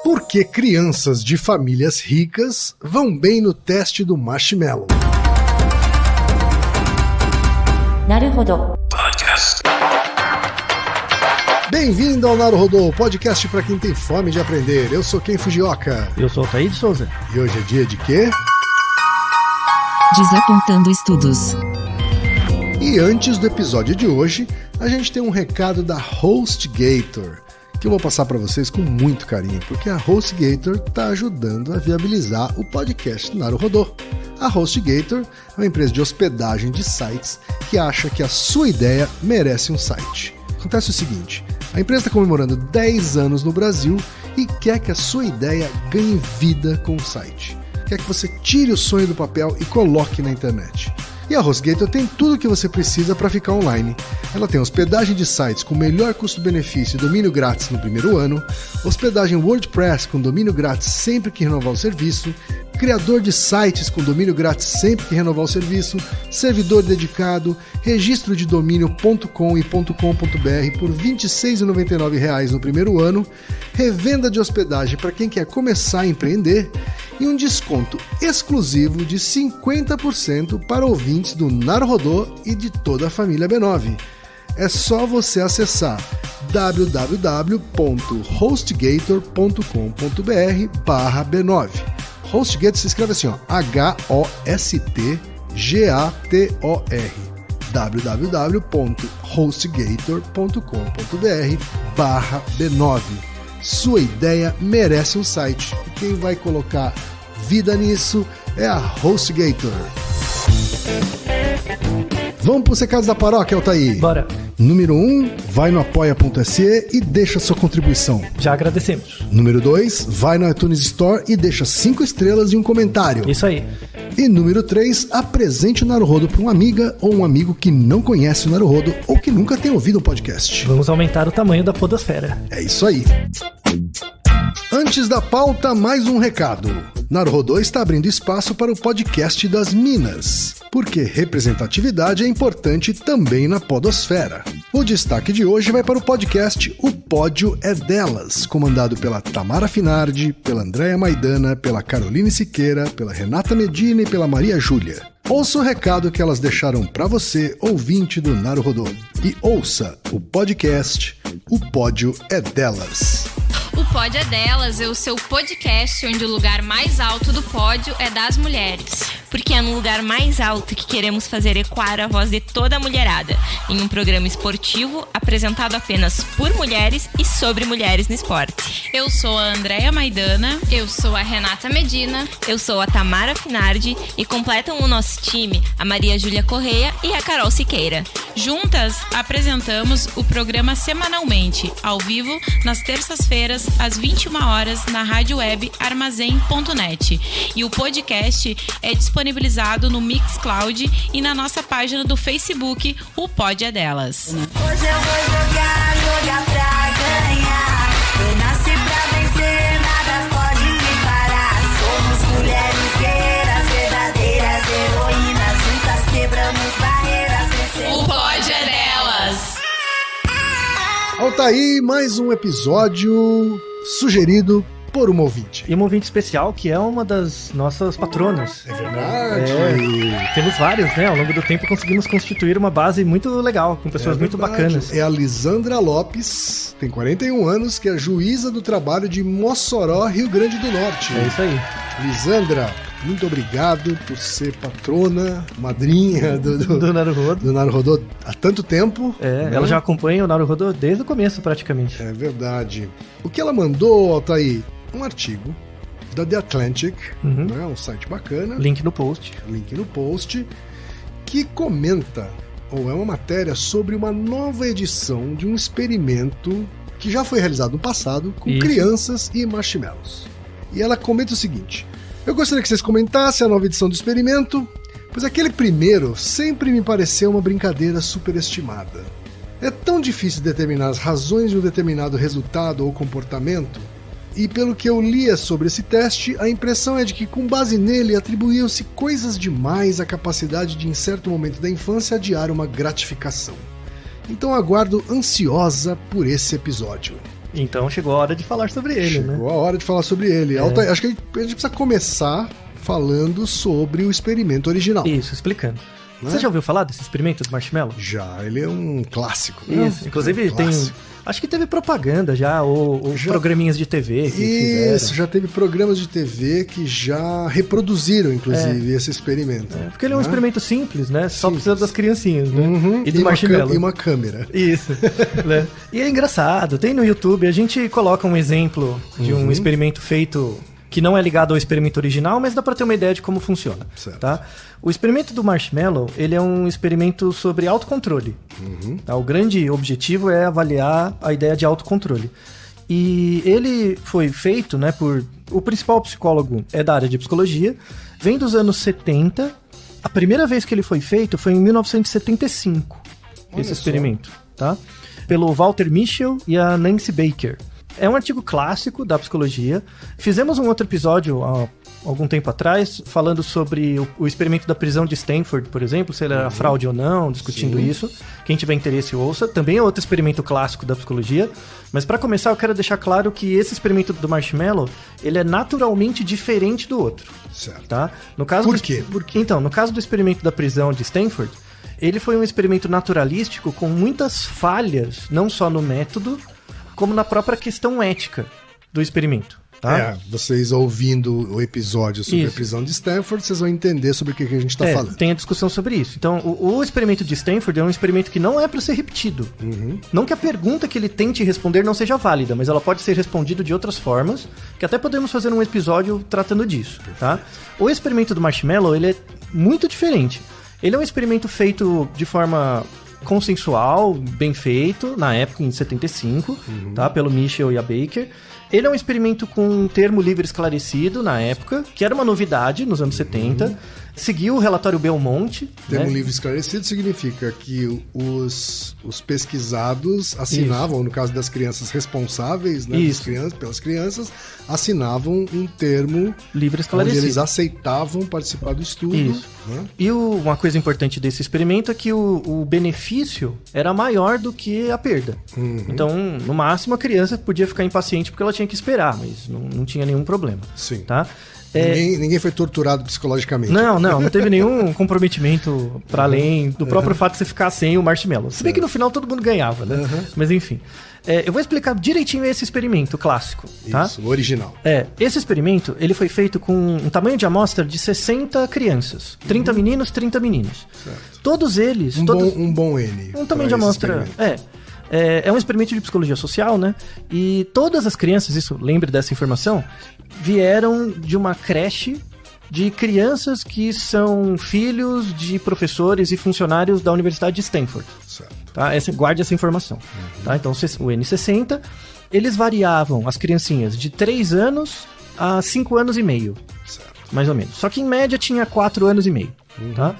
Por que crianças de famílias ricas vão bem no teste do marshmallow? Naruhodo. Bem-vindo ao Naruhodo, podcast para quem tem fome de aprender. Eu sou Ken Fujioka. Eu sou o Altair de Souza. E hoje é dia de quê? Desapontando estudos. E antes do episódio de hoje, a gente tem um recado da HostGator, que eu vou passar para vocês com muito carinho, porque a HostGator está ajudando a viabilizar o podcast Naruhodo. A HostGator é uma empresa de hospedagem de sites que acha que a sua ideia merece um site. Acontece o seguinte, a empresa está comemorando 10 anos no Brasil e quer que a sua ideia ganhe vida com o site. Quer que você tire o sonho do papel e coloque na internet. E a HostGator tem tudo o que você precisa para ficar online. Ela tem hospedagem de sites com melhor custo-benefício e domínio grátis no primeiro ano, hospedagem WordPress com domínio grátis sempre que renovar o serviço, criador de sites com domínio grátis sempre que renovar o serviço, servidor dedicado, registro de domínio.com e .com.br por R$ 26,99 no primeiro ano, revenda de hospedagem para quem quer começar a empreender e um desconto exclusivo de 50% para ouvintes do Naruhodo e de toda a família B9. É só você acessar www.hostgator.com.br/B9. HostGator se escreve assim, ó, HOSTGATOR. www.hostgator.com.br/B9. Sua ideia merece um site. E quem vai colocar vida nisso é a HostGator. Vamos para os recados da paróquia, Altair? Bora. Número 1, vai no apoia.se e deixa sua contribuição. Já agradecemos. Número 2, vai no iTunes Store e deixa 5 estrelas e um comentário. Isso aí. E número 3, apresente o Naruhodo para uma amiga ou um amigo que não conhece o Naruhodo ou que nunca tem ouvido um podcast. Vamos aumentar o tamanho da podosfera. É isso aí. Antes da pauta, mais um recado. Naruhodo está abrindo espaço para o podcast das Minas, porque representatividade é importante também na podosfera. O destaque de hoje vai para o podcast O Pódio é Delas, comandado pela Tamara Finardi, pela Andréa Maidana, pela Caroline Siqueira, pela Renata Medina e pela Maria Júlia. Ouça o recado que elas deixaram para você, ouvinte do Naruhodo, e ouça o podcast O Pódio é Delas. O Pódio é Delas é o seu podcast onde o lugar mais alto do pódio é das mulheres. Porque é no lugar mais alto que queremos fazer ecoar a voz de toda a mulherada, em um programa esportivo apresentado apenas por mulheres e sobre mulheres no esporte. Eu sou a Andréa Maidana. Eu sou a Renata Medina. Eu sou a Tamara Finardi e completam o nosso time a Maria Júlia Correia e a Carol Siqueira. Juntas, apresentamos o programa semanalmente, ao vivo, nas terças-feiras, às 21 horas, na rádio web armazém.net. E o podcast é disponibilizado no Mixcloud e na nossa página do Facebook, O Pódio é Delas. Hoje eu vou jogar pra ganhar. Eu nasci pra vencer, nada pode me parar. Somos mulheres guerreiras, verdadeiras heroínas. Juntas quebramos barreiras, vencemos. O Pódio é Delas. Altair, mais um episódio sugerido por uma ouvinte. E uma ouvinte especial que é uma das nossas patronas. É verdade. Temos várias, né? Ao longo do tempo conseguimos constituir uma base muito legal, com pessoas muito bacanas. É a Lisandra Lopes, tem 41 anos, que é juíza do trabalho de Mossoró, Rio Grande do Norte. É isso aí. Lisandra, muito obrigado por ser patrona, madrinha do Naruhodo há tanto tempo. É, né? Ela já acompanha o Naruhodo desde o começo, praticamente. É verdade. O que ela mandou, Altair? Um artigo da The Atlantic, né, um site bacana. Link no post, que comenta, ou é uma matéria sobre uma nova edição de um experimento que já foi realizado no passado com crianças e marshmallows. E ela comenta o seguinte: eu gostaria que vocês comentassem a nova edição do experimento, pois aquele primeiro sempre me pareceu uma brincadeira superestimada. É tão difícil determinar as razões de um determinado resultado ou comportamento. E pelo que eu lia sobre esse teste, a impressão é de que, com base nele, atribuíam-se coisas demais à capacidade de, em certo momento da infância, adiar uma gratificação. Então aguardo ansiosa por esse episódio. Então chegou a hora de falar sobre ele, né? Chegou a hora de falar sobre ele. Acho que a gente precisa começar falando sobre o experimento original. Isso, explicando. Né? Você já ouviu falar desse experimento do marshmallow? Já, ele é um clássico. Né? Isso, inclusive um clássico. tem... Acho que teve propaganda já, ou programinhas de TV que fizeram. Isso, já teve programas de TV que já reproduziram, inclusive, esse experimento. Porque ele é um experimento simples, né? Só Simples. precisa das criancinhas, né? Uhum, E do marshmallow. E uma câmera. Isso. Né? E é engraçado, tem no YouTube, a gente coloca um exemplo de um experimento feito que não é ligado ao experimento original, mas dá pra ter uma ideia de como funciona. Certo. Tá? O experimento do marshmallow, ele é um experimento sobre autocontrole. Tá? O grande objetivo é avaliar a ideia de autocontrole. E ele foi feito, né, por... O principal psicólogo é da área de psicologia, vem dos anos 70. A primeira vez que ele foi feito foi em 1975, esse experimento, tá? Pelo Walter Mischel e a Nancy Baker. É um artigo clássico da psicologia. Fizemos um outro episódio há algum tempo atrás, falando sobre o experimento da prisão de Stanford, por exemplo, se ele era fraude ou não, discutindo isso. Quem tiver interesse, ouça. Também é outro experimento clássico da psicologia. Mas para começar, eu quero deixar claro que esse experimento do marshmallow, ele é naturalmente diferente do outro. Certo. Tá? No caso Por quê? Então, no caso do experimento da prisão de Stanford, ele foi um experimento naturalístico com muitas falhas, não só no método, como na própria questão ética do experimento. Tá? Vocês ouvindo o episódio sobre Isso. a prisão de Stanford, vocês vão entender sobre o que a gente está falando. Tem a discussão sobre isso. Então, o experimento de Stanford é um experimento que não é para ser repetido. Não que a pergunta que ele tente responder não seja válida, mas ela pode ser respondida de outras formas, que até podemos fazer um episódio tratando disso. Tá? O experimento do marshmallow, ele é muito diferente. Ele é um experimento feito de forma consensual, bem feito, na época, em 75, tá? Pelo Mischel e a Baker. Ele é um experimento com um termo livre esclarecido na época, que era uma novidade nos anos 70. Seguiu o relatório Belmonte. Termo né? livre esclarecido significa que os pesquisados assinavam, ou no caso das crianças responsáveis, né, pelas crianças, assinavam um termo Livre onde esclarecido. eles aceitavam participar do estudo. Isso. Né? E uma coisa importante desse experimento é que o benefício era maior do que a perda. Então, no máximo, a criança podia ficar impaciente porque ela tinha que esperar, mas não tinha nenhum problema. Sim. Tá? Ninguém foi torturado psicologicamente. Não teve nenhum comprometimento para além do próprio fato de você ficar sem o marshmallow. Se bem que no final todo mundo ganhava, né? Mas enfim. Eu vou explicar direitinho esse experimento clássico, tá? Isso, o original. Esse experimento, ele foi feito com um tamanho de amostra de 60 crianças. 30 meninos, 30 meninos. Certo. Todos eles... Um bom N. Um tamanho de amostra... É um experimento de psicologia social, né? E todas as crianças, isso, lembre dessa informação, vieram de uma creche de crianças que são filhos de professores e funcionários da Universidade de Stanford. Certo. Tá? Guarde essa informação. Tá? Então, o N60, eles variavam as criancinhas de 3 anos a 5 anos e meio. Certo. Mais ou menos. Só que, em média, tinha 4 anos e meio. Tá?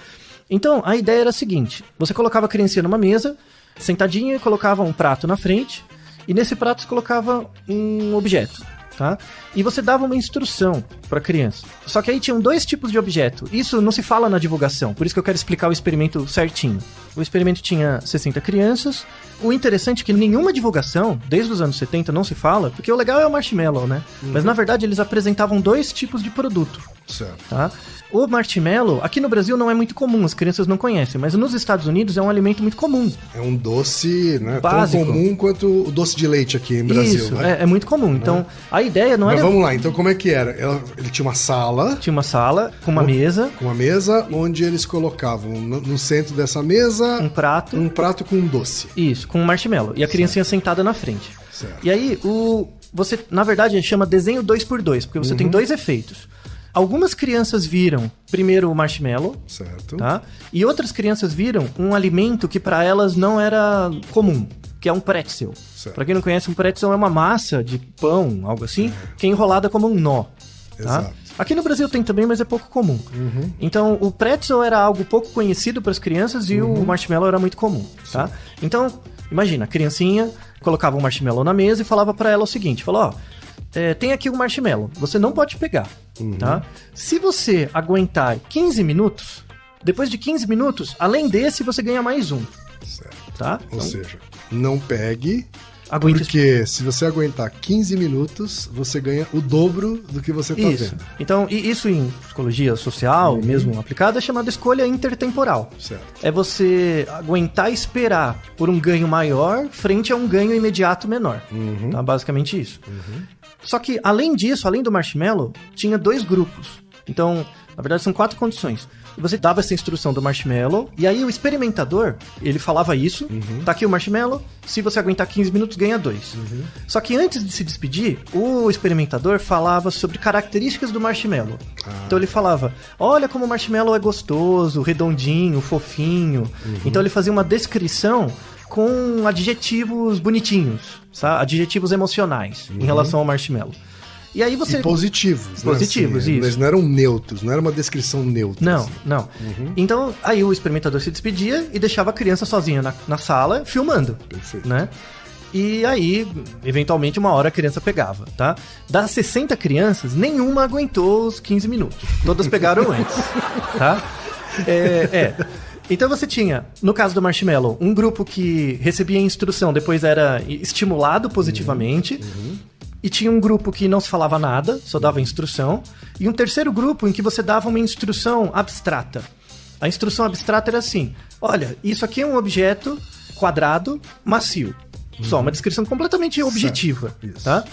Então, a ideia era a seguinte. Você colocava a criancinha numa mesa, sentadinha, e colocava um prato na frente, e nesse prato você colocava um objeto, tá? E você dava uma instrução para a criança. Só que aí tinham 2 tipos de objeto. Isso não se fala na divulgação, por isso que eu quero explicar o experimento certinho. O experimento tinha 60 crianças. O interessante é que nenhuma divulgação, desde os anos 70, não se fala, porque o legal é o marshmallow, né? Mas na verdade eles apresentavam 2 tipos de produto. Certo. Tá? O marshmallow, aqui no Brasil não é muito comum, as crianças não conhecem, mas nos Estados Unidos é um alimento muito comum. É um doce, né, básico. Tão comum quanto o doce de leite aqui em Brasil. Isso, né? é muito comum. Então, a ideia não Mas era... vamos lá, então como é que era? Ele tinha uma sala... Tinha uma sala com uma mesa... Com uma mesa onde eles colocavam no centro dessa mesa... Um prato... Um prato com um doce. Isso, com um marshmallow. E a criancinha sentada na frente. Certo. E aí, você, na verdade, chama desenho 2x2, porque você tem 2 efeitos. Algumas crianças viram primeiro o marshmallow, certo, tá? E outras crianças viram um alimento que para elas não era comum, que é um pretzel. Para quem não conhece, um pretzel é uma massa de pão, algo assim, que é enrolada como um nó. Tá? Exato. Aqui no Brasil tem também, mas é pouco comum. Então, o pretzel era algo pouco conhecido para as crianças e o marshmallow era muito comum, tá? Então, imagina, a criancinha colocava um marshmallow na mesa e falava para ela o seguinte, falou, tem aqui um marshmallow, você não pode pegar, tá? Se você aguentar 15 minutos, depois de 15 minutos, além desse, você ganha mais um. Certo. Tá? Ou seja, não pegue... Aguente Porque se você aguentar 15 minutos, você ganha o dobro do que você tá Isso. vendo. Então, isso em psicologia social, mesmo aplicada, é chamada escolha intertemporal. Certo. É você aguentar esperar por um ganho maior frente a um ganho imediato menor. Tá? Basicamente isso. Só que, além disso, além do marshmallow, tinha 2 grupos. Então, na verdade, são 4 condições. Você dava essa instrução do marshmallow, e aí o experimentador, ele falava isso, tá aqui o marshmallow, se você aguentar 15 minutos, ganha 2. Só que antes de se despedir, o experimentador falava sobre características do marshmallow. Então ele falava, olha como o marshmallow é gostoso, redondinho, fofinho. Então ele fazia uma descrição com adjetivos bonitinhos, tá? Adjetivos emocionais em relação ao marshmallow. E aí você... E positivos, né? Positivos, assim, isso. Eles não eram neutros, não era uma descrição neutra. Não, assim. não. Então, aí o experimentador se despedia e deixava a criança sozinha na sala, filmando. Perfeito. Né? E aí, eventualmente, uma hora a criança pegava, tá? Das 60 crianças, nenhuma aguentou os 15 minutos. Todas pegaram antes, tá? Então você tinha, no caso do marshmallow, um grupo que recebia instrução, depois era estimulado positivamente... E tinha um grupo que não se falava nada, só dava instrução. E um terceiro grupo em que você dava uma instrução abstrata. A instrução abstrata era assim: olha, isso aqui é um objeto quadrado, macio. Só uma descrição completamente objetiva, tá?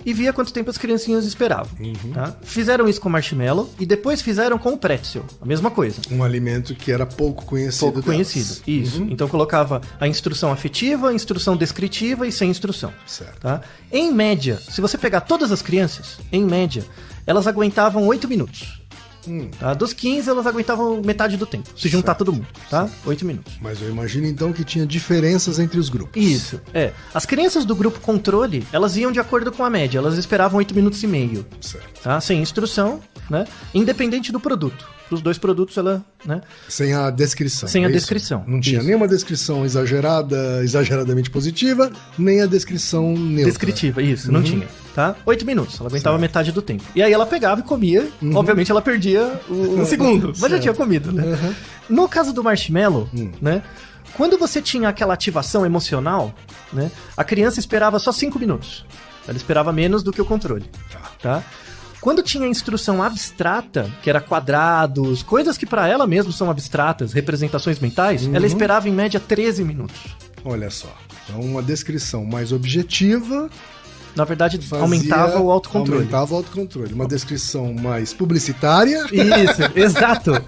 E via quanto tempo as criancinhas esperavam. Tá? Fizeram isso com o marshmallow e depois fizeram com o pretzel. A mesma coisa. Um alimento que era pouco conhecido. Pouco conhecido, isso. Então colocava a instrução afetiva, a instrução descritiva e sem instrução. Certo. Tá? Em média, se você pegar todas as crianças, em média, elas aguentavam 8 minutos. Tá? Dos 15, elas aguentavam metade do tempo. Se juntar todo mundo, tá? 8 minutos. Mas eu imagino então que tinha diferenças entre os grupos. Isso, As crianças do grupo controle, elas iam de acordo com a média. Elas esperavam 8 minutos e meio. Certo. Tá? Sem instrução, né? Independente do produto. Para os 2 produtos, ela, né? Sem a descrição. Sem a isso? descrição. Não tinha Isso. nenhuma descrição exageradamente positiva, nem a descrição neutra. Descritiva, isso, não tinha. Tá? 8 minutos, ela aguentava metade do tempo. E aí ela pegava e comia, obviamente ela perdia um segundo, mas já tinha comido, né? No caso do marshmallow, né? Quando você tinha aquela ativação emocional, né? A criança esperava só 5 minutos. Ela esperava menos do que o controle. Tá? Quando tinha instrução abstrata, que era quadrados, coisas que para ela mesmo são abstratas, representações mentais, ela esperava em média 13 minutos. Olha só, então uma descrição mais objetiva... Na verdade, aumentava o autocontrole. Aumentava o autocontrole. Uma descrição mais publicitária... Isso,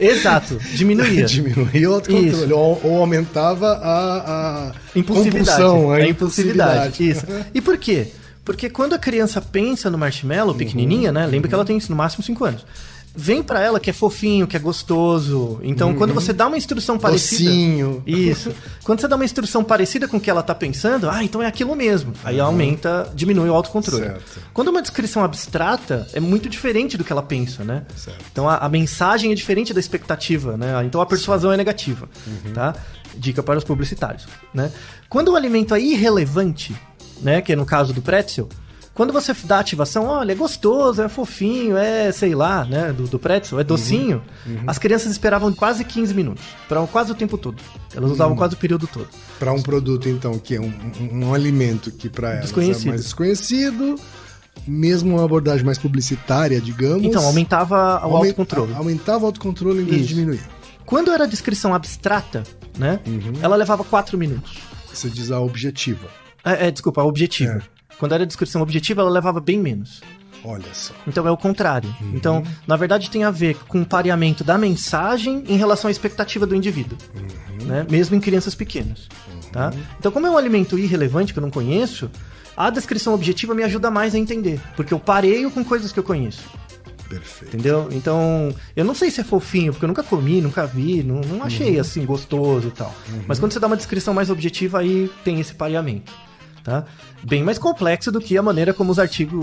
exato. Diminuía. Diminuía o autocontrole. Ou aumentava a impulsividade. compulsão, a impulsividade. Isso. E por quê? Porque quando a criança pensa no marshmallow, pequenininha, né? Lembra que ela tem no máximo 5 anos. Vem pra ela que é fofinho, que é gostoso. Então, quando você dá uma instrução parecida... Docinho. Isso. Quando você dá uma instrução parecida com o que ela tá pensando, então é aquilo mesmo. Aí aumenta, diminui o autocontrole. Certo. Quando uma descrição abstrata, é muito diferente do que ela pensa, né? Certo. Então, a mensagem é diferente da expectativa, né? Então, a persuasão é negativa, tá? Dica para os publicitários, né? Quando o alimento é irrelevante, né? Que é no caso do pretzel... Quando você dá ativação, olha, é gostoso, é fofinho, é, sei lá, né, do pretzel, é docinho, as crianças esperavam quase 15 minutos, para quase o tempo todo. Elas usavam quase o período todo. Para um produto, então, que é um alimento que para elas é mais desconhecido, mesmo uma abordagem mais publicitária, digamos... Então, aumentava o autocontrole. Aumentava o autocontrole em vez de diminuir. Quando era descrição abstrata, né, ela levava 4 minutos. Você diz a objetiva. Desculpa, a objetiva. Quando era descrição objetiva, ela levava bem menos. Olha só. Então é o contrário. Então, na verdade, tem a ver com o pareamento da mensagem em relação à expectativa do indivíduo. Né? Mesmo em crianças pequenas. Tá? Então, como é um alimento irrelevante que eu não conheço, a descrição objetiva me ajuda mais a entender. Porque eu pareio com coisas que eu conheço. Perfeito. Entendeu? Então, eu não sei se é fofinho, porque eu nunca comi, nunca vi, não achei assim gostoso e tal. Mas quando você dá uma descrição mais objetiva, aí tem esse pareamento. Tá? Bem mais complexo do que a maneira como o artigo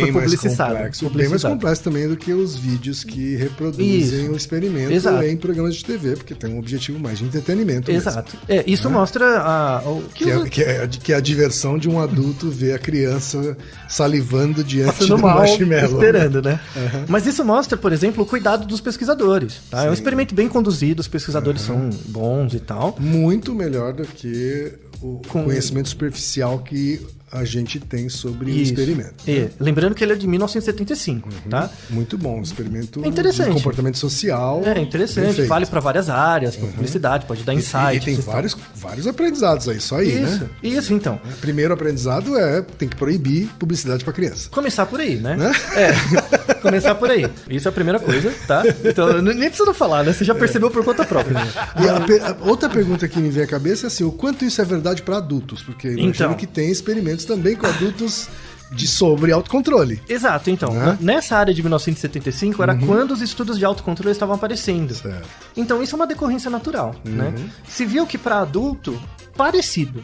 foi publicizado. Bem mais complexo também do que os vídeos que reproduzem o experimento em programas de TV, porque tem um objetivo mais de entretenimento. Exato. Isso mostra que é a diversão de um adulto ver a criança salivando diante do mal, marshmallow. Esperando, né? Mas isso mostra, por exemplo, o cuidado dos pesquisadores. Tá? É um experimento bem conduzido, os pesquisadores são bons e tal. Muito melhor do que o conhecimento superficial que a gente tem sobre o experimento. Lembrando que ele é de 1975, tá? Muito bom, um experimento interessante. de comportamento social. É interessante, vale para várias áreas, para publicidade, pode dar insight. E tem vários aprendizados aí, só aí, né? Isso, então. Primeiro aprendizado tem que proibir publicidade para criança. Começar por aí, né? Começar por aí. Isso é a primeira coisa, tá? Então, nem precisa falar, né? Você já percebeu por conta própria. E a outra pergunta que me vem à cabeça é assim, o quanto isso é verdade para adultos? Porque eu imagino que tem experimentos também com adultos sobre autocontrole. Exato, então. Nessa área de 1975 era quando os estudos de autocontrole estavam aparecendo. Certo. Então isso é uma decorrência natural, né? Se viu que para adulto, parecido.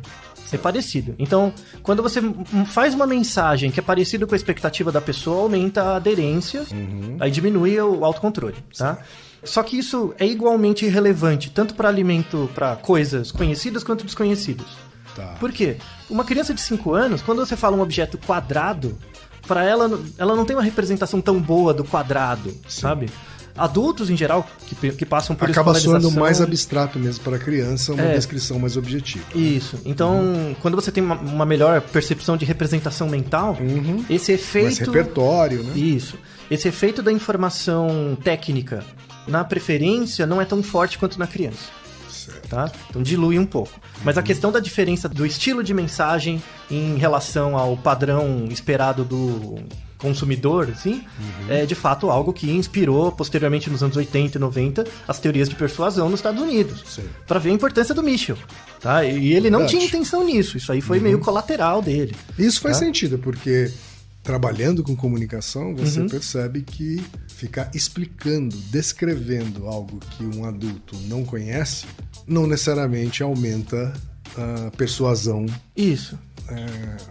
É parecido. Então, quando você faz uma mensagem que é parecida com a expectativa da pessoa, aumenta a aderência, aí diminui o autocontrole, tá? Só que isso é igualmente relevante, tanto para alimento, para coisas conhecidas quanto desconhecidas. Tá. Por quê? Uma criança de 5 anos, quando você fala um objeto quadrado, para ela não tem uma representação tão boa do quadrado, sabe? Adultos, em geral, que passam por escolarização... Acaba soando mais abstrato mesmo para a criança, uma descrição mais objetiva. Isso. Então, quando você tem uma melhor percepção de representação mental, esse efeito... Mais repertório, né? Isso. Esse efeito da informação técnica na preferência não é tão forte quanto na criança. Tá? Então dilui um pouco. Mas a questão da diferença do estilo de mensagem em relação ao padrão esperado do consumidor, assim, é de fato algo que inspirou posteriormente nos anos 80 e 90 as teorias de persuasão nos Estados Unidos, para ver a importância do Mitchell, tá? E ele não tinha intenção nisso, isso aí foi meio colateral dele. Isso faz sentido, porque trabalhando com comunicação, você percebe que ficar explicando, descrevendo algo que um adulto não conhece, não necessariamente aumenta a persuasão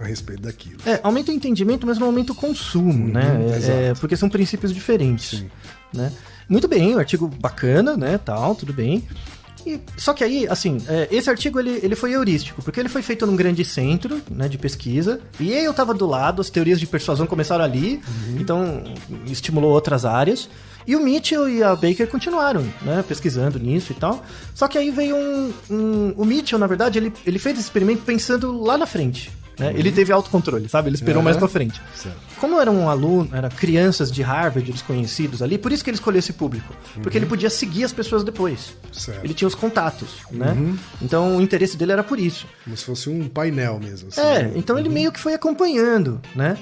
a respeito daquilo. Aumenta o entendimento, mas não aumenta o consumo, né? Porque são princípios diferentes. Né? Muito bem, o artigo bacana, né? Tal, tudo bem. Só que aí, assim, esse artigo ele foi heurístico, porque ele foi feito num grande centro, né, de pesquisa, e aí eu tava do lado, as teorias de persuasão começaram ali, então estimulou outras áreas, e o Mitchell e a Baker continuaram, né, pesquisando nisso e tal. Só que aí veio o Mitchell, na verdade, ele fez esse experimento pensando lá na frente. Né? Ele teve autocontrole, sabe? Ele esperou mais pra frente. Certo. Como era um aluno, eram crianças de Harvard, desconhecidos ali, por isso que ele escolheu esse público. Porque ele podia seguir as pessoas depois. Certo. Ele tinha os contatos, né? Então o interesse dele era por isso. Como se fosse um painel mesmo. Assim, então ele meio que foi acompanhando, né?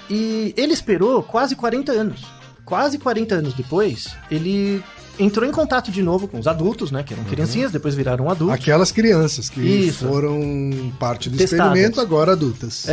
E ele esperou quase 40 anos. Quase 40 anos depois, ele entrou em contato de novo com os adultos, né? Que eram criancinhas, depois viraram adultos. Aquelas crianças que foram parte do experimento, agora adultas.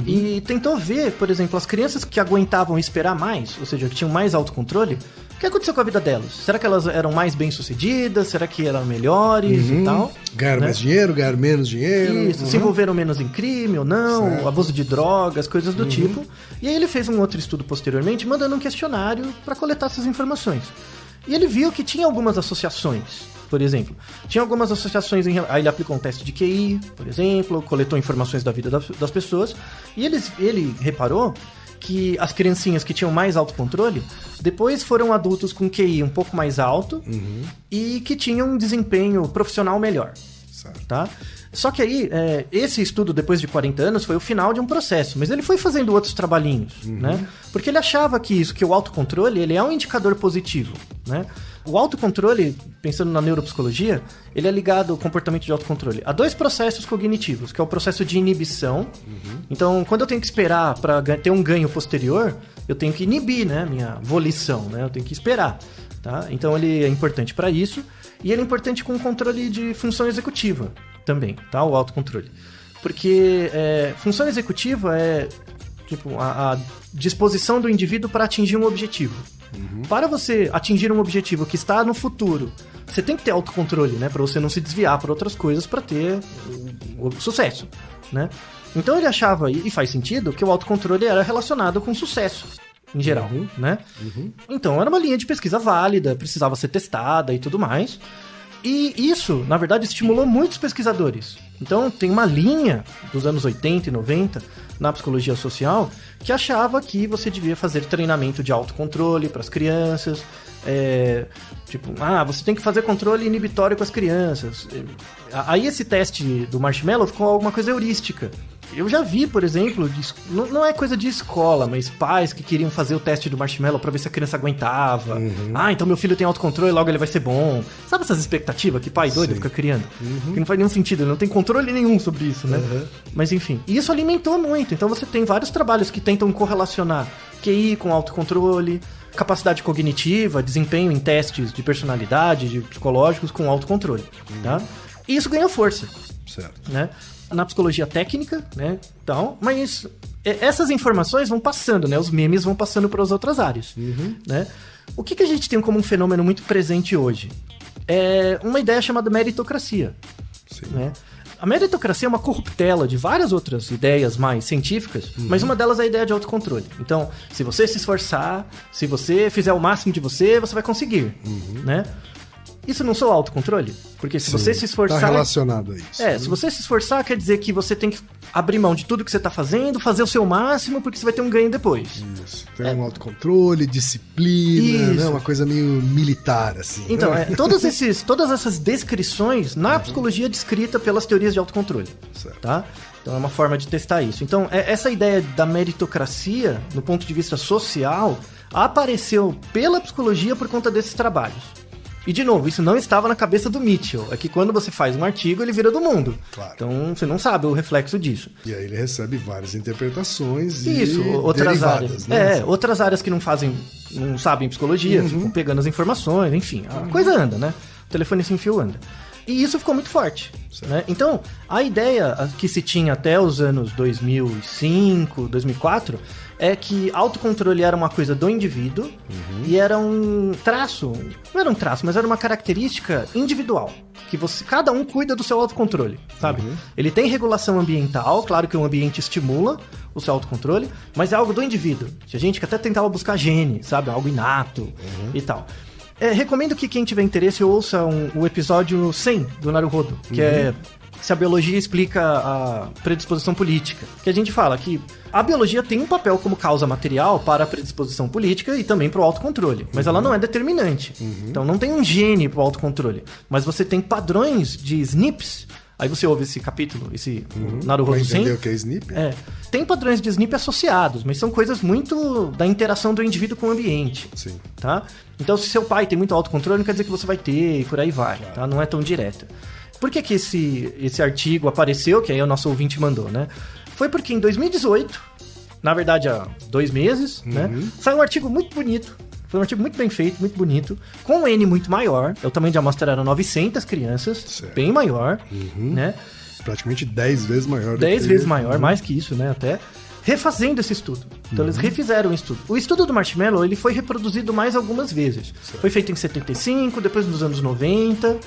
E tentou ver, por exemplo, as crianças que aguentavam esperar mais, ou seja, que tinham mais autocontrole, o que aconteceu com a vida delas? Será que elas eram mais bem-sucedidas? Será que eram melhores e tal? Ganharam mais dinheiro, ganharam menos dinheiro. Isso, se envolveram menos em crime ou não, abuso de drogas, coisas do tipo. E aí ele fez um outro estudo posteriormente, mandando um questionário para coletar essas informações. E ele viu que tinha algumas associações, por exemplo. Tinha algumas associações, aí ele aplicou um teste de QI, por exemplo, coletou informações da vida das pessoas, e ele reparou que as criancinhas que tinham mais autocontrole, depois foram adultos com QI um pouco mais alto e que tinham um desempenho profissional melhor. Tá? Só que aí, esse estudo depois de 40 anos foi o final de um processo, mas ele foi fazendo outros trabalhinhos, né? Porque ele achava que o autocontrole, ele é um indicador positivo, né? O autocontrole, pensando na neuropsicologia, ele é ligado ao comportamento de autocontrole a dois processos cognitivos, que é o processo de inibição. Então, quando eu tenho que esperar para ter um ganho posterior, eu tenho que inibir, né, minha volição, né? Eu tenho que esperar, tá? Então, ele é importante para isso. E ele é importante com o controle de função executiva também, tá? O autocontrole. Porque função executiva é tipo a disposição do indivíduo para atingir um objetivo. Para você atingir um objetivo que está no futuro, você tem que ter autocontrole, né? Para você não se desviar para outras coisas para ter o sucesso, né? Então ele achava, e faz sentido, que o autocontrole era relacionado com sucesso. Em geral, né? Então, era uma linha de pesquisa válida, precisava ser testada e tudo mais. E isso, na verdade, estimulou muitos pesquisadores. Então, tem uma linha dos anos 80 e 90 na psicologia social que achava que você devia fazer treinamento de autocontrole para as crianças. Você tem que fazer controle inibitório com as crianças. Aí esse teste do Marshmallow ficou alguma coisa heurística. Eu já vi, por exemplo, não é coisa de escola, mas pais que queriam fazer o teste do marshmallow pra ver se a criança aguentava. Então meu filho tem autocontrole, logo ele vai ser bom. Sabe essas expectativas que pai doido fica criando? Que não faz nenhum sentido, ele não tem controle nenhum sobre isso, né? Mas enfim, e isso alimentou muito. Então você tem vários trabalhos que tentam correlacionar QI com autocontrole, capacidade cognitiva, desempenho em testes de personalidade, de psicológicos com autocontrole, tá? E isso ganha força, Certo. né? Na psicologia técnica, né? Então, mas essas informações vão passando, né? Os memes vão passando para as outras áreas, né? O que a gente tem como um fenômeno muito presente hoje? É uma ideia chamada meritocracia, né? A meritocracia é uma corruptela de várias outras ideias mais científicas, mas uma delas é a ideia de autocontrole. Então, se você se esforçar, se você fizer o máximo de você vai conseguir, né? Isso não sou autocontrole? Porque se você se esforçar... Tá relacionado a isso. Se você se esforçar, quer dizer que você tem que abrir mão de tudo que você tá fazendo, fazer o seu máximo, porque você vai ter um ganho depois. Isso. Tem um autocontrole, disciplina, né? Uma coisa meio militar, assim. Então, né? todas essas descrições na psicologia é descrita pelas teorias de autocontrole. Certo. Tá? Então é uma forma de testar isso. Então, essa ideia da meritocracia, do ponto de vista social, apareceu pela psicologia por conta desses trabalhos. E, de novo, isso não estava na cabeça do Mitchell. É que quando você faz um artigo, ele vira do mundo. Claro. Então, você não sabe o reflexo disso. E aí ele recebe várias interpretações Isso, outras áreas. Né? Outras áreas que não sabem psicologia, ficam pegando as informações, enfim. A coisa anda, né? O telefone sem fio anda. E isso ficou muito forte, né? Então, a ideia que se tinha até os anos 2005, 2004, é que autocontrole era uma coisa do indivíduo e era um traço, não era um traço, mas era uma característica individual, que cada um cuida do seu autocontrole, sabe? Ele tem regulação ambiental, claro que o ambiente estimula o seu autocontrole, mas é algo do indivíduo. A gente que até tentava buscar gene, sabe? Algo inato e tal. Recomendo que quem tiver interesse ouça o episódio 100 do Naruhodo, que é se a biologia explica a predisposição política. Que a gente fala que a biologia tem um papel como causa material para a predisposição política e também para o autocontrole, mas ela não é determinante. Então não tem um gene para o autocontrole, mas você tem padrões de SNPs. Aí você ouve esse capítulo, esse Naruhodo 100. Vai entender o que é SNP? Tem padrões de SNP associados, mas são coisas muito da interação do indivíduo com o ambiente. Sim. Tá? Então, se seu pai tem muito autocontrole, não quer dizer que você vai ter e por aí vai, tá? Não é tão direta. Por que esse artigo apareceu, que aí o nosso ouvinte mandou, né? Foi porque em 2018, na verdade há 2 meses, né? Saiu um artigo muito bonito. Foi um artigo muito bem feito, muito bonito, com um N muito maior. O tamanho de amostra era 900 crianças, certo. Bem maior, né? Praticamente 10 vezes maior. 10 vezes maior, mais que isso, né, até. Refazendo esse estudo. Então eles refizeram o estudo. O estudo do Marshmallow, ele foi reproduzido mais algumas vezes. Certo. Foi feito em 75, depois nos anos 90.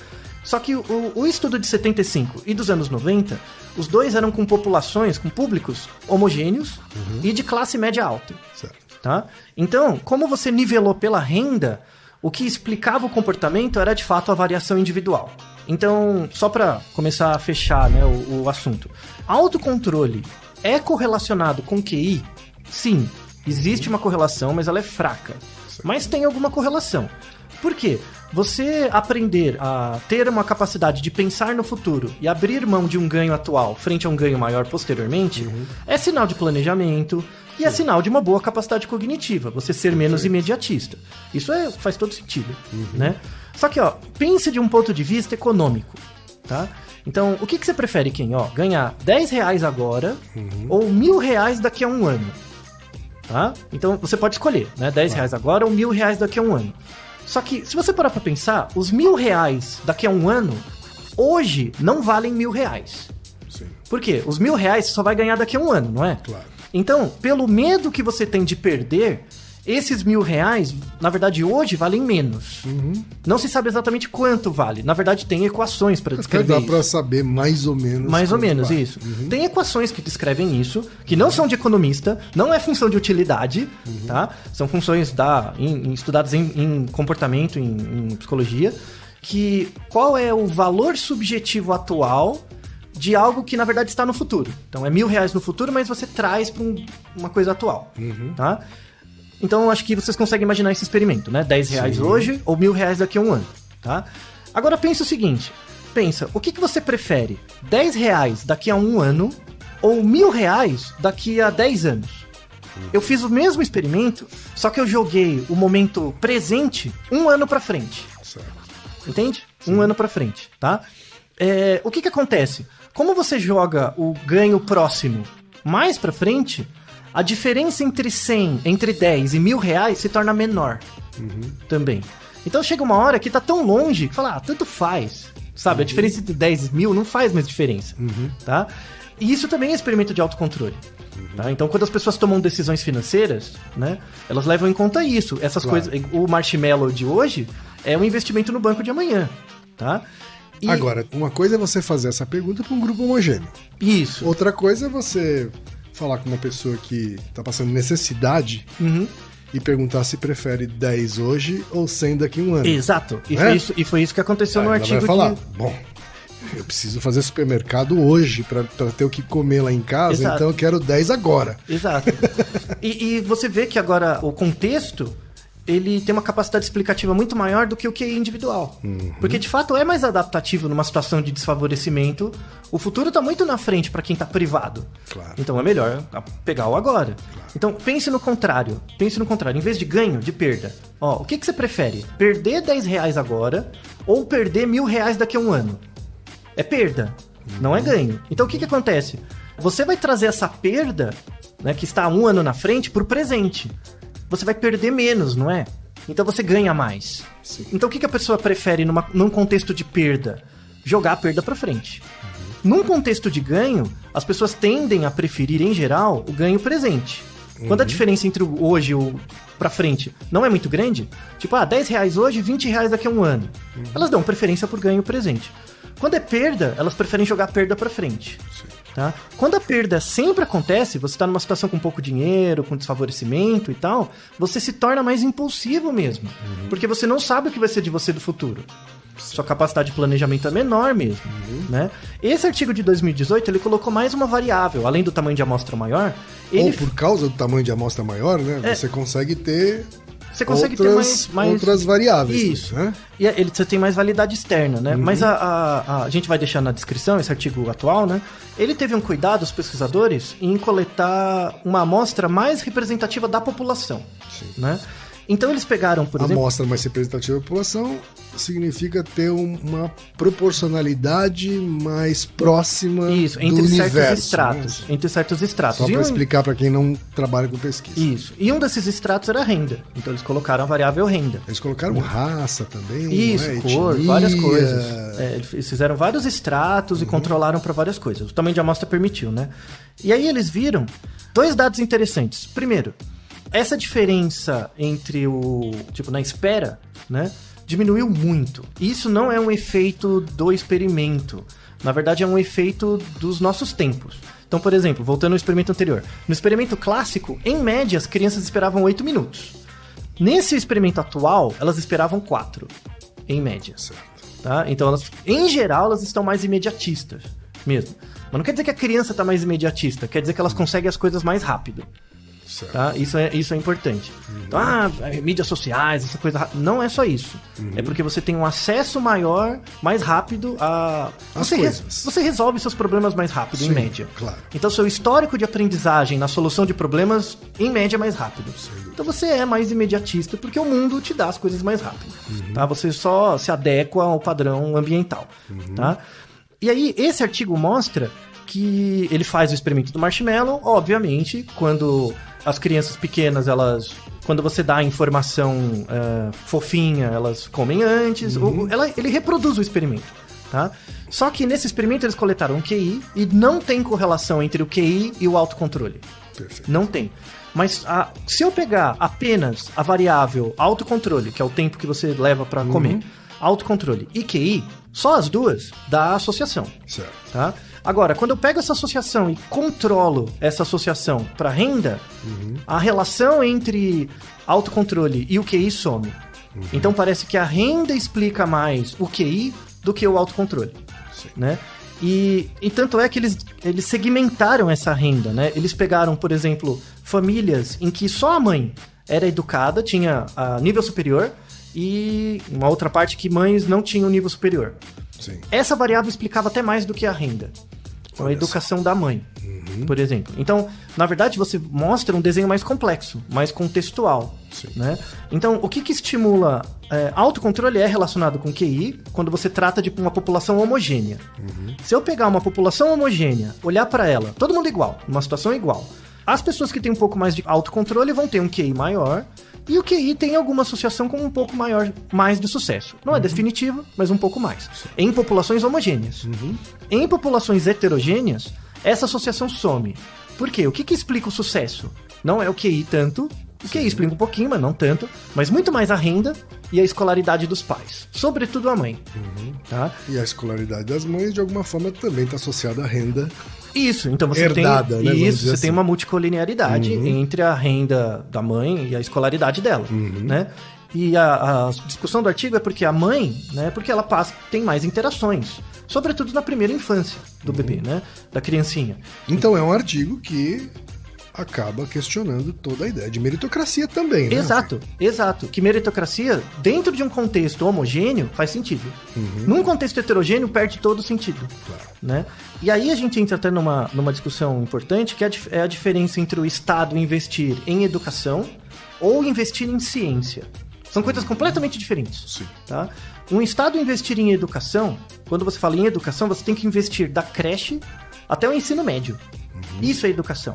Só que o estudo de 75 e dos anos 90, os dois eram com populações, com públicos homogêneos e de classe média alta. Certo. Tá? Então, como você nivelou pela renda, o que explicava o comportamento era de fato a variação individual. Então, só para começar a fechar, né, o assunto. Autocontrole é correlacionado com QI? Sim, existe uma correlação, mas ela é fraca. Mas tem alguma correlação. Por quê? Você aprender a ter uma capacidade de pensar no futuro e abrir mão de um ganho atual frente a um ganho maior posteriormente é sinal de planejamento e é sinal de uma boa capacidade cognitiva, você ser menos imediatista. Isso faz todo sentido, né? Só que, pense de um ponto de vista econômico, tá? Então, o que você prefere, Ken? Ganhar R$10 agora ou R$1.000 daqui a um ano, tá? Então, você pode escolher, né? R$10 agora ou R$1.000 daqui a um ano. Só que, se você parar pra pensar, os R$1.000 daqui a um ano, hoje, não valem R$1.000. Sim. Por quê? Os R$1.000 você só vai ganhar daqui a um ano, não é? Claro. Então, pelo medo que você tem de perder, esses R$1.000, na verdade, hoje valem menos. Não se sabe exatamente quanto vale. Na verdade, tem equações para descrever isso. Dá para saber mais ou menos. Mais ou menos, vale. isso. Tem equações que descrevem isso, que não são de economista, não é função de utilidade, tá? São funções estudadas em comportamento, em psicologia, que qual é o valor subjetivo atual de algo que, na verdade, está no futuro. Então, é R$1.000 no futuro, mas você traz para uma coisa atual, tá? Então, acho que vocês conseguem imaginar esse experimento, né? R$10 hoje ou R$1.000 daqui a um ano, tá? Agora, pensa o seguinte. O que você prefere? R$10 daqui a um ano ou R$1.000 daqui a 10 anos. Eu fiz o mesmo experimento, só que eu joguei o momento presente 1 ano pra frente. Certo. Entende? 1 ano pra frente, tá? O que acontece? Como você joga o ganho próximo mais pra frente, a diferença entre 100, entre 10 e R$1.000 se torna menor também. Então chega uma hora que tá tão longe que fala, tanto faz. Sabe, a diferença entre 10 e 1.000 não faz mais diferença, tá? E isso também é experimento de autocontrole. Tá? Então, quando as pessoas tomam decisões financeiras, né, elas levam em conta isso. Essas coisas. O Marshmallow de hoje é um investimento no banco de amanhã, tá? E... Agora, uma coisa é você fazer essa pergunta para um grupo homogêneo. Isso. Outra coisa é você falar com uma pessoa que está passando necessidade e perguntar se prefere 10 hoje ou 100 daqui a 1 ano. Exato. E foi isso que aconteceu no ela artigo vai falar, bom, eu preciso fazer supermercado hoje para ter o que comer lá em casa, Exato. então eu quero 10 agora. Exato. E você vê que agora o contexto, ele tem uma capacidade explicativa muito maior do que o QI individual. Porque, de fato, é mais adaptativo numa situação de desfavorecimento. O futuro está muito na frente para quem está privado. Claro. Então é melhor pegar o agora. Claro. Então pense no contrário. Em vez de ganho, de perda. O que você prefere? Perder R$10 agora ou perder R$1.000 daqui a 1 ano? É perda, não é ganho. Então o que acontece? Você vai trazer essa perda, né, que está 1 ano na frente, para o presente. Você vai perder menos, não é? Então você ganha mais. Sim. Então o que a pessoa prefere num contexto de perda? Jogar a perda para frente. Num contexto de ganho, as pessoas tendem a preferir, em geral, o ganho presente. Quando a diferença entre o hoje e o pra frente não é muito grande, tipo, R$10 hoje, R$20 daqui a 1 ano. Elas dão preferência por ganho presente. Quando é perda, elas preferem jogar a perda pra frente. Tá? Quando a perda sempre acontece, você tá numa situação com pouco dinheiro, com desfavorecimento e tal, você se torna mais impulsivo mesmo. Porque você não sabe o que vai ser de você do futuro. Sua capacidade de planejamento é menor mesmo, né? Esse artigo de 2018, ele colocou mais uma variável, além do tamanho de amostra maior. Ou por causa do tamanho de amostra maior, né? Você consegue ter... Você consegue ter mais outras variáveis. Isso. Né? E você tem mais validade externa, né? Mas a gente vai deixar na descrição esse artigo atual, né? Ele teve um cuidado, os pesquisadores, em coletar uma amostra mais representativa da população. Sim. Né? Então eles pegaram, por exemplo... A amostra mais representativa da população significa ter uma proporcionalidade mais próxima Isso, do entre universo. Certos estratos, Né? entre certos estratos. Só para explicar para quem não trabalha com pesquisa. Isso. E um desses estratos era a renda. Então eles colocaram a variável renda. Eles colocaram raça também. Isso, não é? cor, Etnia. várias coisas. Eles fizeram vários estratos e controlaram para várias coisas. O tamanho de amostra permitiu, né? E aí eles viram 2 dados interessantes. Primeiro, essa diferença entre na espera, né, diminuiu muito. Isso não é um efeito do experimento. Na verdade, é um efeito dos nossos tempos. Então, por exemplo, voltando ao experimento anterior. No experimento clássico, em média, as crianças esperavam 8 minutos. Nesse experimento atual, elas esperavam 4, em média. Certo. Tá? Então, em geral, elas estão mais imediatistas mesmo. Mas não quer dizer que a criança está mais imediatista, quer dizer que elas conseguem as coisas mais rápido. Tá? Isso é importante. Então, mídias sociais, essa coisa. Não é só isso. É porque você tem um acesso maior, mais rápido a. Você resolve seus problemas mais rápido, Sim, em média. Claro. Então, seu histórico de aprendizagem na solução de problemas, em média, é mais rápido. Então, você é mais imediatista porque o mundo te dá as coisas mais rápido. Tá? Você só se adequa ao padrão ambiental. Tá? E aí, esse artigo mostra que ele faz o experimento do marshmallow, obviamente, quando as crianças pequenas, quando você dá a informação fofinha, elas comem antes, ele reproduz o experimento, tá? Só que nesse experimento eles coletaram um QI e não tem correlação entre o QI e o autocontrole. Perfeito. Não tem. Mas se eu pegar apenas a variável autocontrole, que é o tempo que você leva para comer, autocontrole e QI, só as duas dá associação. Certo. Tá? Agora, quando eu pego essa associação e controlo essa associação para renda, a relação entre autocontrole e o QI some. Então parece que a renda explica mais o QI do que o autocontrole. Né? E tanto é que eles segmentaram essa renda. Né? Eles pegaram, por exemplo, famílias em que só a mãe era educada, tinha nível superior, e uma outra parte que mães não tinham nível superior. Sim. Essa variável explicava até mais do que a renda. Então, a educação da mãe. por exemplo. Então, na verdade, você mostra um desenho mais complexo, mais contextual. Né? Então, o que estimula... autocontrole é relacionado com QI quando você trata de uma população homogênea. Se eu pegar uma população homogênea, olhar para ela, todo mundo igual, numa situação igual, as pessoas que têm um pouco mais de autocontrole vão ter um QI maior, e o QI tem alguma associação com um pouco mais de sucesso. Não é definitivo, mas um pouco mais. Em populações homogêneas. Em populações heterogêneas, essa associação some. Por quê? O que explica o sucesso? Não é o QI tanto, o QI explica um pouquinho, mas não tanto, mas muito mais a renda e a escolaridade dos pais. Sobretudo a mãe. Tá? E a escolaridade das mães, de alguma forma, também está associada à renda. Isso, então você herdada, tem né, isso, você assim. tem uma multicolinearidade entre a renda da mãe e a escolaridade dela, né? E a discussão do artigo é porque a mãe, né, porque ela tem mais interações, sobretudo na primeira infância do bebê, né, da criancinha. Então é um artigo que acaba questionando toda a ideia de meritocracia também, né? Exato. Que meritocracia, dentro de um contexto homogêneo, faz sentido. Num contexto heterogêneo, perde todo o sentido. Claro. Né? E aí a gente entra até numa discussão importante, que é a diferença entre o Estado investir em educação ou investir em ciência. São coisas completamente diferentes. Sim. Tá? Um Estado investir em educação, quando você fala em educação, você tem que investir da creche até o ensino médio. Isso é educação.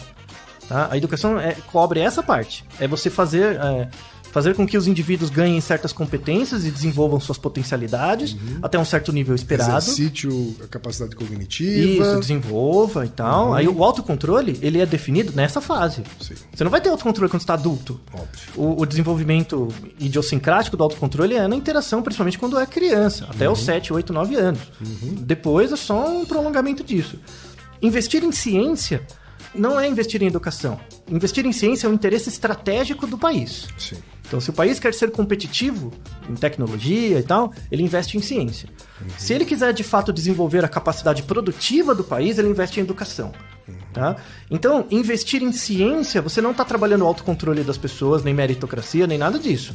Tá? A educação cobre essa parte. É você fazer com que os indivíduos ganhem certas competências e desenvolvam suas potencialidades até um certo nível esperado. Exercite a capacidade cognitiva. Isso, desenvolva e tal. Aí o autocontrole, ele é definido nessa fase. Sim. Você não vai ter autocontrole quando você está adulto. Óbvio. O desenvolvimento idiosincrático do autocontrole é na interação, principalmente quando é criança, até os 7, 8, 9 anos. Depois é só um prolongamento disso. Investir em ciência não é investir em educação. Investir em ciência é um interesse estratégico do país. Sim. Então, se o país quer ser competitivo em tecnologia e tal, ele investe em ciência. Se ele quiser, de fato, desenvolver a capacidade produtiva do país, ele investe em educação. Tá? Então, investir em ciência, você não está trabalhando o autocontrole das pessoas, nem meritocracia, nem nada disso.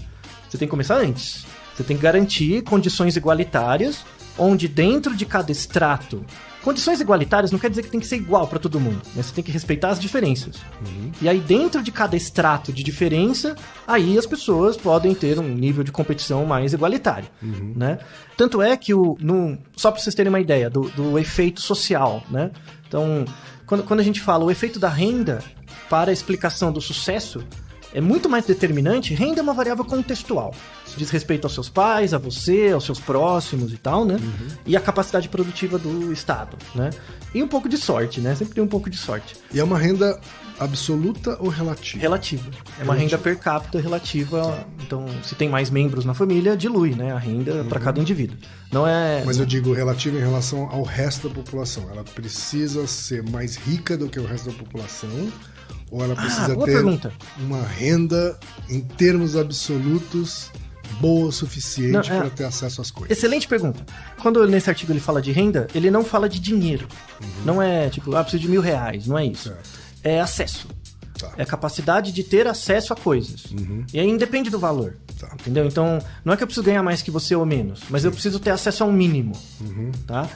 Você tem que começar antes. Você tem que garantir condições igualitárias, onde dentro de cada extrato... Condições igualitárias não quer dizer que tem que ser igual para todo mundo, mas você tem que respeitar as diferenças. E aí, dentro de cada extrato de diferença, aí as pessoas podem ter um nível de competição mais igualitário. Né? Tanto é que, só para vocês terem uma ideia do efeito social, né? Então, quando a gente fala o efeito da renda para a explicação do sucesso, é muito mais determinante. Renda é uma variável contextual. Diz respeito aos seus pais, a você, aos seus próximos e tal, né? E a capacidade produtiva do Estado, né? E um pouco de sorte, né? Sempre tem um pouco de sorte. E é uma renda absoluta ou relativa? Relativa. É uma renda per capita relativa. Então, se tem mais membros na família, dilui, né? A renda para cada indivíduo. Não é... Mas eu digo relativa em relação ao resto da população. Ela precisa ser mais rica do que o resto da população? Ou ela precisa ter uma renda, em termos absolutos, boa o suficiente para ter acesso às coisas? Excelente pergunta. Quando nesse artigo ele fala de renda, ele não fala de dinheiro. Não é tipo, preciso de R$1.000, não é isso. Certo. É acesso. Tá. É a capacidade de ter acesso a coisas. E aí independe do valor. Tá. Entendeu? Então, não é que eu preciso ganhar mais que você ou menos, mas eu preciso ter acesso a um mínimo. Tá?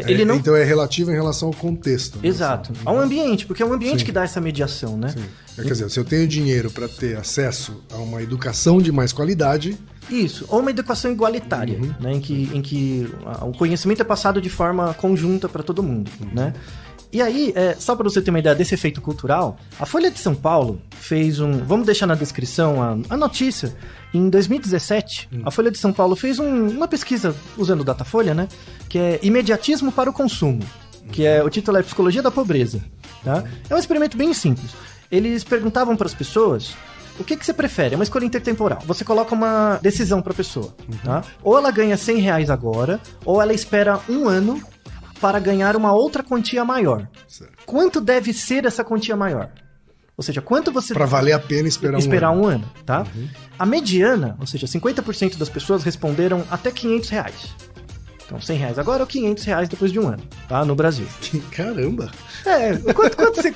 Ele não... Então é relativo em relação ao contexto. Né? Exato. Ao ambiente, porque é o ambiente que dá essa mediação, né? Sim. Quer dizer, se eu tenho dinheiro para ter acesso a uma educação de mais qualidade... Isso, ou uma educação igualitária, né? em que o conhecimento é passado de forma conjunta para todo mundo, né? E aí, só para você ter uma ideia desse efeito cultural, a Folha de São Paulo fez vamos deixar na descrição a notícia. Em 2017, a Folha de São Paulo fez uma pesquisa usando o Datafolha, né? Que é Imediatismo para o Consumo, que o título é Psicologia da Pobreza. Tá? É um experimento bem simples. Eles perguntavam para as pessoas: o que você prefere? É uma escolha intertemporal. Você coloca uma decisão para a pessoa. Tá? Ou ela ganha R$100 agora, ou ela espera um ano para ganhar uma outra quantia maior. Certo. Quanto deve ser essa quantia maior? Ou seja, quanto você... Para valer a pena esperar um ano. Tá? A mediana, ou seja, 50% das pessoas responderam até R$500. Então, R$100 agora ou R$500 depois de um ano, tá? No Brasil. Caramba!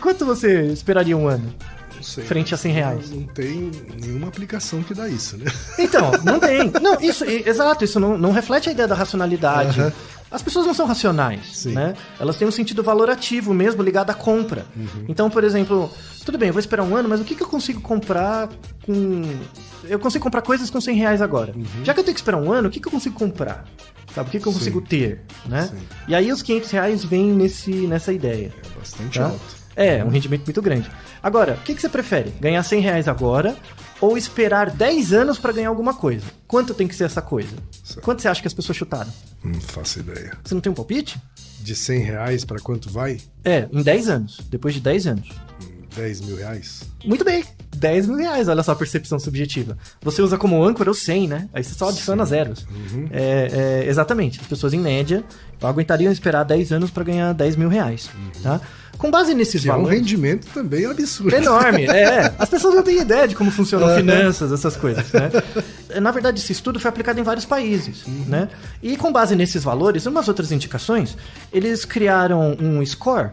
Quanto você esperaria um ano? Não sei. Frente a R$100. Não tem nenhuma aplicação que dá isso, né? Então, não tem. Não, exato, isso não reflete a ideia da racionalidade. As pessoas não são racionais, Sim. né? Elas têm um sentido valorativo mesmo, ligado à compra. Então, por exemplo, tudo bem, eu vou esperar um ano, mas o que eu consigo comprar com... Eu consigo comprar coisas com R$100 agora. Já que eu tenho que esperar um ano, o que eu consigo comprar? Sabe? O que eu consigo ter, né? Sim. E aí os R$500 vêm nessa ideia. É bastante Tá? alto. É, um rendimento muito grande. Agora, o que você prefere? Ganhar R$100 agora ou esperar 10 anos para ganhar alguma coisa? Quanto tem que ser essa coisa? Certo. Quanto você acha que as pessoas chutaram? Não faço ideia. Você não tem um palpite? De R$100 para quanto vai? É, em 10 anos. Depois de 10 anos. R$10 mil. Muito bem, R$10 mil, olha só a percepção subjetiva. Você usa como âncora o 100, né? Aí você só adiciona zeros. Exatamente, as pessoas em média aguentariam esperar 10 anos para ganhar R$10 mil, tá? Com base nesses Que é um valores... rendimento também absurdo. Enorme, as pessoas não têm ideia de como funcionam finanças, essas coisas, né? Na verdade, esse estudo foi aplicado em vários países, né? E com base nesses valores, umas outras indicações, eles criaram um score,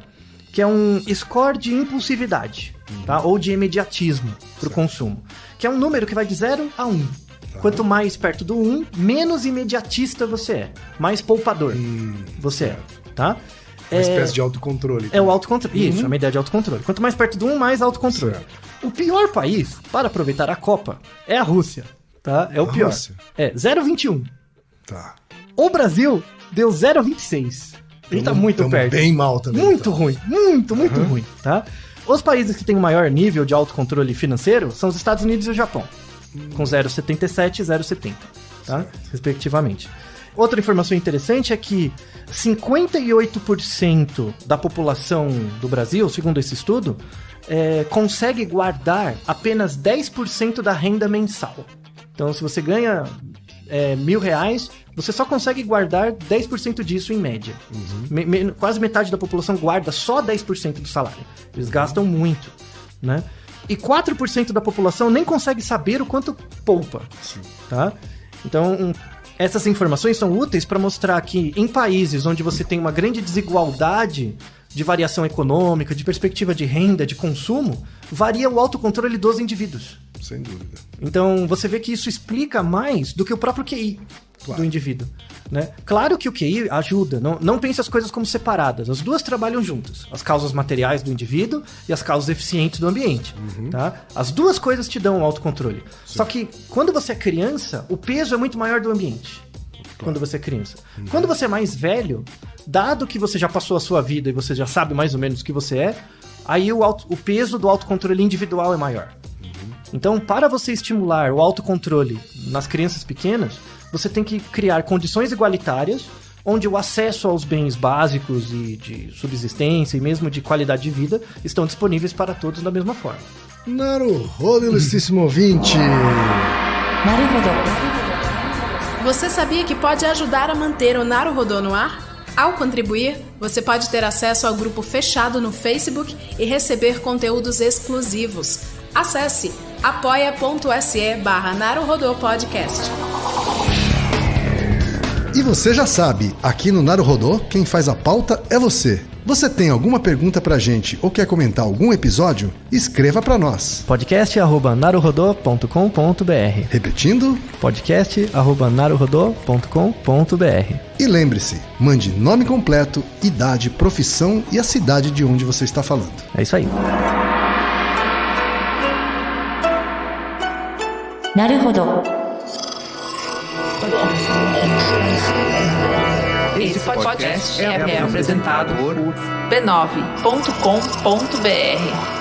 que é um score de impulsividade, tá? Ou de imediatismo para o consumo, que é um número que vai de 0 a 1. Quanto mais perto do 1, menos imediatista você é, mais poupador você é, tá? Uma espécie de autocontrole. É o autocontrole. Isso, é uma ideia de autocontrole. Quanto mais perto do 1, mais autocontrole. Certo. O pior país para aproveitar a Copa é a Rússia, tá? É o pior. Rússia? É 0,21. Tá. O Brasil deu 0,26. Ele tá muito Tamo perto. bem mal também. Muito ruim. Muito ruim, tá? Os países que têm o maior nível de autocontrole financeiro são os Estados Unidos e o Japão. Com 0,77 e 0,70, tá? Respectivamente. Outra informação interessante é que 58% da população do Brasil, segundo esse estudo, consegue guardar apenas 10% da renda mensal. Então, se você ganha R$1.000, você só consegue guardar 10% disso em média. Quase metade da população guarda só 10% do salário. Eles gastam muito, né? E 4% da população nem consegue saber o quanto poupa, tá? Então, essas informações são úteis para mostrar que em países onde você tem uma grande desigualdade de variação econômica, de perspectiva de renda, de consumo, varia o autocontrole dos indivíduos. Sem dúvida. Então, você vê que isso explica mais do que o próprio QI do indivíduo, né? Claro que o QI ajuda, não pense as coisas como separadas, as duas trabalham juntas, as causas materiais do indivíduo e as causas eficientes do ambiente, tá? As duas coisas te dão o autocontrole. Só que quando você é criança, o peso é muito maior do ambiente. Quando você é criança. Quando você é mais velho, dado que você já passou a sua vida e você já sabe mais ou menos o que você é, aí o peso do autocontrole individual é maior. Então, para você estimular o autocontrole nas crianças pequenas, você tem que criar condições igualitárias, onde o acesso aos bens básicos e de subsistência e mesmo de qualidade de vida estão disponíveis para todos da mesma forma. Naruhodo, ilustríssimo ouvinte! なるほど。 Você sabia que pode ajudar a manter o Naruhodô no ar? Ao contribuir, você pode ter acesso ao grupo fechado no Facebook e receber conteúdos exclusivos. Acesse apoia.se/Naruhodô Podcast. E você já sabe, aqui no Naruhodô, quem faz a pauta é você. Você tem alguma pergunta pra gente ou quer comentar algum episódio? Escreva pra nós. podcast@naruhodô.com.br. Repetindo? podcast@naruhodô.com.br. E lembre-se, mande nome completo, idade, profissão e a cidade de onde você está falando. É isso aí. なるほど。 Esse podcast é apresentado por b9.com.br.